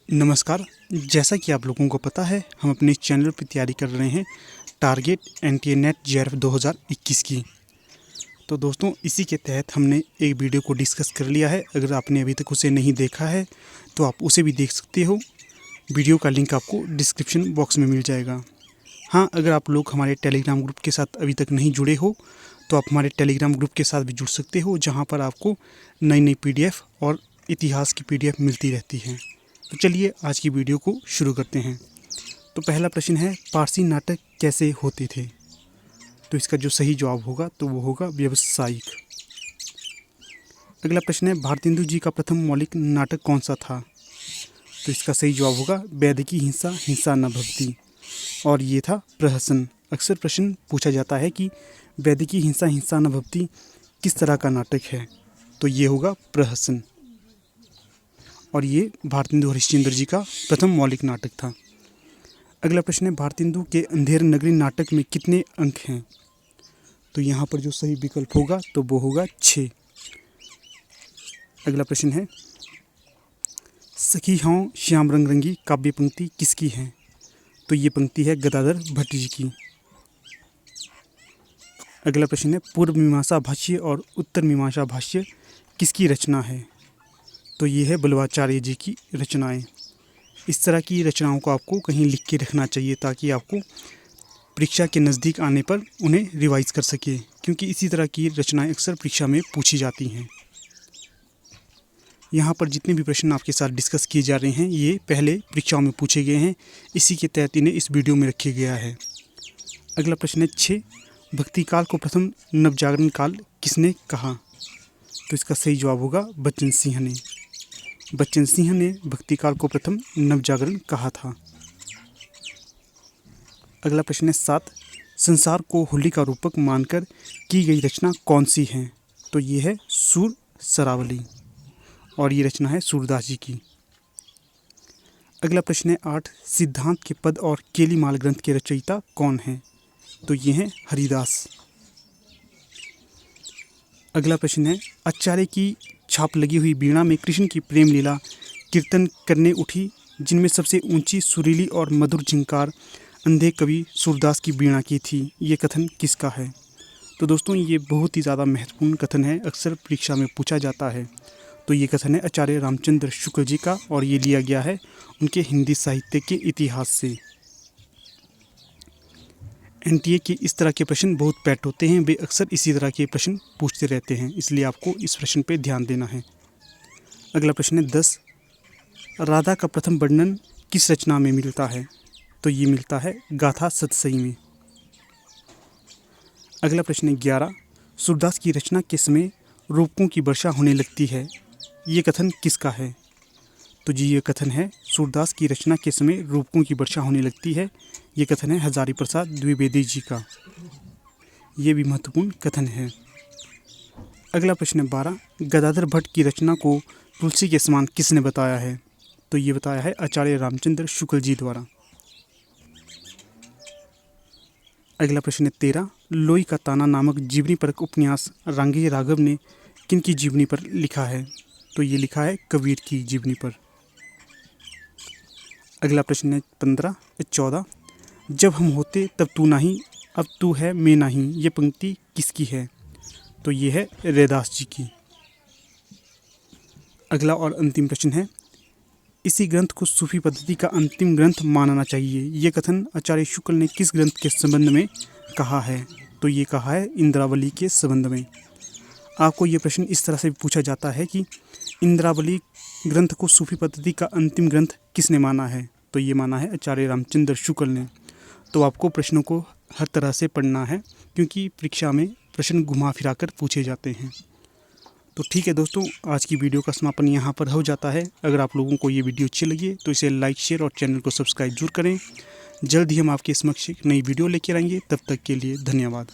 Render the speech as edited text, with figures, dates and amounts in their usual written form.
नमस्कार। जैसा कि आप लोगों को पता है, हम अपने इस चैनल पर तैयारी कर रहे हैं टारगेट एनटीए नेट जेआरएफ 2021 की। तो दोस्तों, इसी के तहत हमने एक वीडियो को डिस्कस कर लिया है। अगर आपने अभी तक उसे नहीं देखा है तो आप उसे भी देख सकते हो। वीडियो का लिंक आपको डिस्क्रिप्शन बॉक्स में मिल जाएगा। हाँ, अगर आप लोग हमारे टेलीग्राम ग्रुप के साथ अभी तक नहीं जुड़े हो तो आप हमारे टेलीग्राम ग्रुप के साथ भी जुड़ सकते हो, जहाँ पर आपको नई नई पीडीएफ और इतिहास की पीडीएफ मिलती रहती हैं। तो चलिए आज की वीडियो को शुरू करते हैं। तो पहला प्रश्न है, पारसी नाटक कैसे होते थे? तो इसका जो सही जवाब होगा तो वो होगा व्यावसायिक। अगला प्रश्न है, भारतेंदु जी का प्रथम मौलिक नाटक कौन सा था? तो इसका सही जवाब होगा वैदिकी हिंसा हिंसा न भवति, और ये था प्रहसन। अक्सर प्रश्न पूछा जाता है कि वैदिकी हिंसा हिंसा न भवति किस तरह का नाटक है, तो ये होगा प्रहसन, और ये भारतेंदु हरिश्चंद्र जी का प्रथम मौलिक नाटक था। अगला प्रश्न है, भारतेंदु के अंधेर नगरी नाटक में कितने अंक हैं? तो यहाँ पर जो सही विकल्प होगा तो वो होगा 6। अगला प्रश्न है, सखी हाँ श्याम रंग रंगी काव्य पंक्ति किसकी है? तो ये पंक्ति है गदाधर भट्ट जी की। अगला प्रश्न है, पूर्व मीमांसा भाष्य और उत्तर मीमांसा भाष्य किसकी रचना है? तो ये है बलवाचार्य जी की रचनाएं। इस तरह की रचनाओं को आपको कहीं लिख के रखना चाहिए ताकि आपको परीक्षा के नज़दीक आने पर उन्हें रिवाइज कर सके, क्योंकि इसी तरह की रचनाएं अक्सर परीक्षा में पूछी जाती हैं। यहाँ पर जितने भी प्रश्न आपके साथ डिस्कस किए जा रहे हैं ये पहले परीक्षाओं में पूछे गए हैं, इसी के तहत इन्हें इस वीडियो में रखा गया है। अगला प्रश्न है 6, भक्ति काल को प्रथम नवजागरण काल किसने कहा? तो इसका सही जवाब होगा बच्चन सिंह ने। बच्चन सिंह ने भक्ति काल को प्रथम नवजागरण कहा था। अगला प्रश्न है 7, संसार को होली का रूपक मानकर की गई रचना कौन सी है? तो ये है सूर सरावली, और ये रचना है सूरदास जी की। अगला प्रश्न है 8, सिद्धांत के पद और केलीमाल ग्रंथ के रचयिता कौन हैं? तो ये हैं हरिदास। अगला प्रश्न है, आचार्य की छाप लगी हुई वीणा में कृष्ण की प्रेम लीला कीर्तन करने उठी, जिनमें सबसे ऊंची सुरीली और मधुर झंकार अंधे कवि सूरदास की वीणा की थी, ये कथन किसका है? तो दोस्तों, ये बहुत ही ज़्यादा महत्वपूर्ण कथन है, अक्सर परीक्षा में पूछा जाता है। तो ये कथन है आचार्य रामचंद्र शुक्ल जी का, और ये लिया गया है उनके हिंदी साहित्य के इतिहास से। एनटीए के इस तरह के प्रश्न बहुत पैट होते हैं, वे अक्सर इसी तरह के प्रश्न पूछते रहते हैं, इसलिए आपको इस प्रश्न पर ध्यान देना है। अगला प्रश्न है 10, राधा का प्रथम वर्णन किस रचना में मिलता है? तो ये मिलता है गाथा सतसई में। अगला प्रश्न है 11, सूरदास की रचना के समय रूपकों की वर्षा होने लगती है, ये कथन किसका है? तो जी ये कथन है सूरदास की रचना के समय रूपकों की वर्षा होने लगती है, ये कथन है हजारी प्रसाद द्विवेदी जी का। ये भी महत्वपूर्ण कथन है। अगला प्रश्न है 12, गदाधर भट्ट की रचना को तुलसी के समान किसने बताया है? तो ये बताया है आचार्य रामचंद्र शुक्ल जी द्वारा। अगला प्रश्न है 13, लोई का ताना नामक जीवनी परक उपन्यास रांगे राघव ने किन की जीवनी पर लिखा है? तो ये लिखा है कबीर की जीवनी पर। अगला प्रश्न है 14, जब हम होते तब तू नहीं, अब तू है मैं नहीं, ये पंक्ति किसकी है? तो ये है रैदास जी की। अगला और अंतिम प्रश्न है, इसी ग्रंथ को सूफी पद्धति का अंतिम ग्रंथ मानना चाहिए, ये कथन आचार्य शुक्ल ने किस ग्रंथ के संबंध में कहा है? तो ये कहा है इंद्रावली के संबंध में। आपको ये प्रश्न इस तरह से पूछा जाता है कि इंद्रावली ग्रंथ को सूफी पद्धति का अंतिम ग्रंथ किसने माना है? तो ये माना है आचार्य रामचंद्र शुक्ल ने। तो आपको प्रश्नों को हर तरह से पढ़ना है, क्योंकि परीक्षा में प्रश्न घुमा फिरा कर पूछे जाते हैं। तो ठीक है दोस्तों, आज की वीडियो का समापन यहाँ पर हो जाता है। अगर आप लोगों को ये वीडियो अच्छी लगी तो इसे लाइक शेयर और चैनल को सब्सक्राइब जरूर करें। जल्द ही हम आपके समक्ष एक नई वीडियो लेकर आएंगे, तब तक के लिए धन्यवाद।